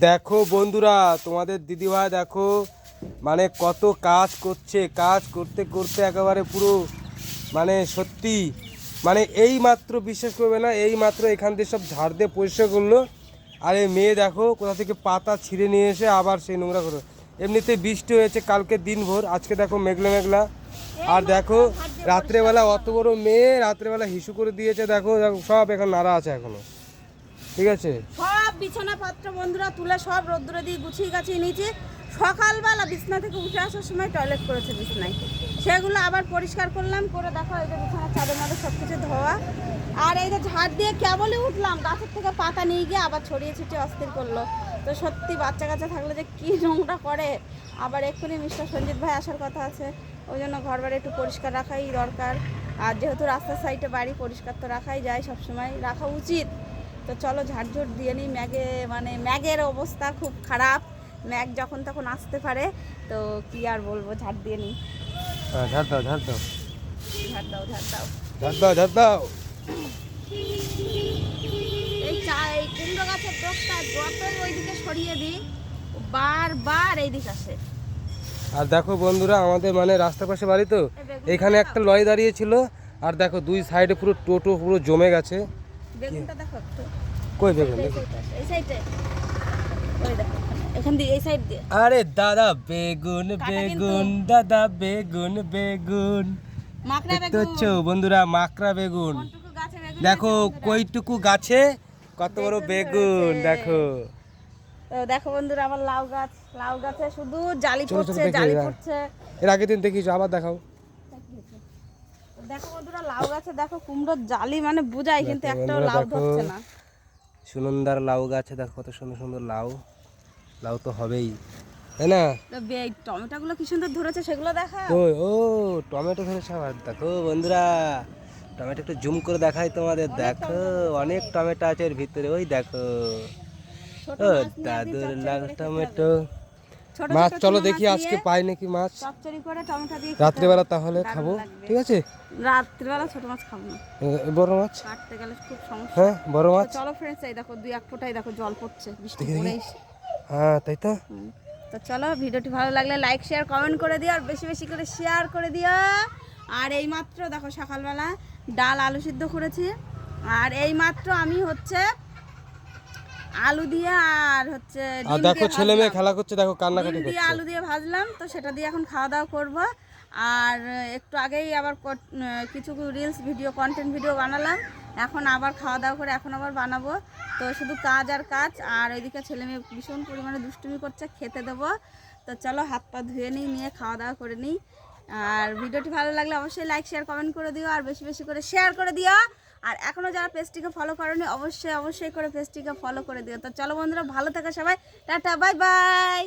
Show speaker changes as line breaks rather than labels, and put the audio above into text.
দেখো বন্ধুরা, তোমাদের দিদিভাই দেখো মানে কত কাজ করছে, কাজ করতে করতে একেবারে পুরো মানে সত্যি মানে এই মাত্র বিশ্বাস করবে না, এই মাত্র এখান থেকে সব ঝাড় দিয়ে পরিষ্কার করলো। আর এই মেয়ে দেখো কোথা থেকে পাতা ছিঁড়ে নিয়ে এসে আবার সেই নোংরা করো। এমনিতে বৃষ্টি হয়েছে কালকে দিনভর, আজকে দেখো মেঘলা মেঘলা। আর দেখো রাত্রেবেলা অত বড় মেয়ে রাত্রেবেলা হিসু করে দিয়েছে, দেখো দেখো সব এখন নাড়া আছে এখনো। ঠিক আছে,
সব বিছানা পত্র বন্ধুরা তুলে সব রোদ্দুরে দিয়ে গুছিয়ে গাছিয়ে নিয়েছি। সকালবেলা বিছনা থেকে উঠে আসার সময় টয়লেট করেছে বিছনায়, সেগুলো আবার পরিষ্কার করলাম, করে দেখো এই যে বিছানার চাদর মাদর সব কিছু ধোয়া। আর এই যে ঝাড় দিয়ে কেবলই উঠলাম, গাছের থেকে পাতা নিয়ে গিয়ে আবার ছড়িয়ে ছিটিয়ে অস্থির করলো। তো সত্যি বাচ্চা কাচ্চা থাকলে যে কী নোংরা করে। আবার এক্ষুনি মিস্টার সঞ্জিত ভাই আসার কথা আছে, ওই জন্য ঘর বাড়ি একটু পরিষ্কার রাখাই দরকার। আর যেহেতু রাস্তার সাইডে বাড়ি, পরিষ্কার তো রাখাই যায়, সবসময় রাখা উচিত। তো চলো ঝাড়ঝুট দিয়ে নিই। ম্যাগের অবস্থা খুব খারাপ, ম্যাগ যখন তখন আসতে পারে, তো কি আর বলবো, ঝাড় দিয়ে নিই।
ঝাড় দাও ঝাড় দাও
ঝাড় দাও ঝাড় দাও
ঝাড় দাও ঝাড় দাও।
এই কুমড়ো গাছের ডোকটা যতই ওইদিকে সরিয়ে দিই, বারবার এই দিকে আসে।
আর দেখো বন্ধুরা, আমাদের মানে রাস্তার পাশে বাড়ি তো, এখানে একটা লরি দাঁড়িয়ে ছিল। আর দেখো দুই সাইডে পুরো টোটো পুরো জমে গেছে।
বেগুনটা দেখো একটু,
কই বেগুন?
এই সাইডে, ওই দেখো এখান দিয়ে, এই সাইড দিয়ে।
আরে দাদা বেগুন বেগুন, দাদা বেগুন বেগুন,
মাকড়া
দেখতে
বেগুন
হচ্ছে বন্ধুরা, মাকড়া বেগুন।
কোনটুকু গাছে বেগুন
দেখো
আছে বন্ধুরা?
কইটুকু গাছে কত বড় বেগুন দেখো।
তো দেখো বন্ধুরা, আমার লাউ গাছে শুধু জালি
ছোট ছোট
পড়ছে
দেখি,
জালি পড়ছে।
এর আগের দিন দেখিস, আবার দেখাও।
দেখো বন্ধুরা, লাউ গাছে দেখো কুমড়োর জালি মানে বুঝাই, কিন্তু
দেখো
একটাও
বন্ধুরা,
লাউ
দেখো
ধরছে না।
সুনন্দার লাউ গাছে দেখো কত সুন্দর সুন্দর লাউ। লাউ তো হবেই, তাই না?
এই টমেটোগুলো কি সুন্দর ধরেছে, সেগুলো দেখা।
ওই ও টমেটো ধরেছে আবার। দেখো বন্ধুরা, টমেটো একটু জুম করে দেখাই তোমাদের। দেখো অনেক টমেটো আছে এর ভিতরে, ওই দেখো। ও দাদুর লাল টমেটো। মাছ চলো দেখি আজকে পাই নাকি মাছ।
চচ্চড়ি করে টমেটো দিয়ে
রাত্রিবেলা তাহলে খাবো, ঠিক আছে?
রাত্রিবেলা ছোট মাছ খাবো না,
বড় মাছ
কাটতে গেলে খুব সমস্যা।
হ্যাঁ, বড় মাছ।
চলো ফ্রেন্ডস, এই দেখো দুই এক ফোঁটাই দেখো জল পড়ছে, বৃষ্টি
দেখি,
পড়ে।
হ্যাঁ তাই তো।
তো চলো, ভিডিওটি ভালো লাগলে লাইক শেয়ার কমেন্ট করে দিও, আর বেশি বেশি করে শেয়ার করে দিও। আর এই মাত্র দেখো সকালবেলা ডাল আলু সিদ্ধ করেছি। আর এই মাত্র আমি হচ্ছে আলু দিয়ে আর হচ্ছে
আর
ডিম
দেখো
দিয়ে
ছেলে মেয়ে
ভাজলাম।
খেলা করছে, দেখো কান্নাকাটি
ডিম দিয়ে
করছে।
আলু দিয়ে ভাজলাম, তো সেটা দিয়ে এখন খাওয়া দাওয়া করবো। আর একটু আগেই আবার কিছু রিলস ভিডিও কন্টেন্ট ভিডিও বানালাম, এখন আবার খাওয়া দাওয়া করে এখন আবার বানাবো। তো শুধু কাজ আর কাজ। আর ওইদিকে ছেলে মেয়ে ভীষণ পরিমাণে দুষ্টুমি করছে, খেতে দেবো। তো চলো হাত পা ধুয়ে নিয়ে খাওয়া দাওয়া করে নিই। আর ভিডিওটি ভালো লাগলে অবশ্যই লাইক শেয়ার কমেন্ট করে দিও, আর বেশি বেশি করে শেয়ার করে দিও। আর এখনও যারা পেজটিকে ফলো করোনি, অবশ্যই অবশ্যই করে পেজটিকে ফলো করে দিও। তো চলো বন্ধুরা, ভালো থাকো সবাই, টাটা বাই বাই।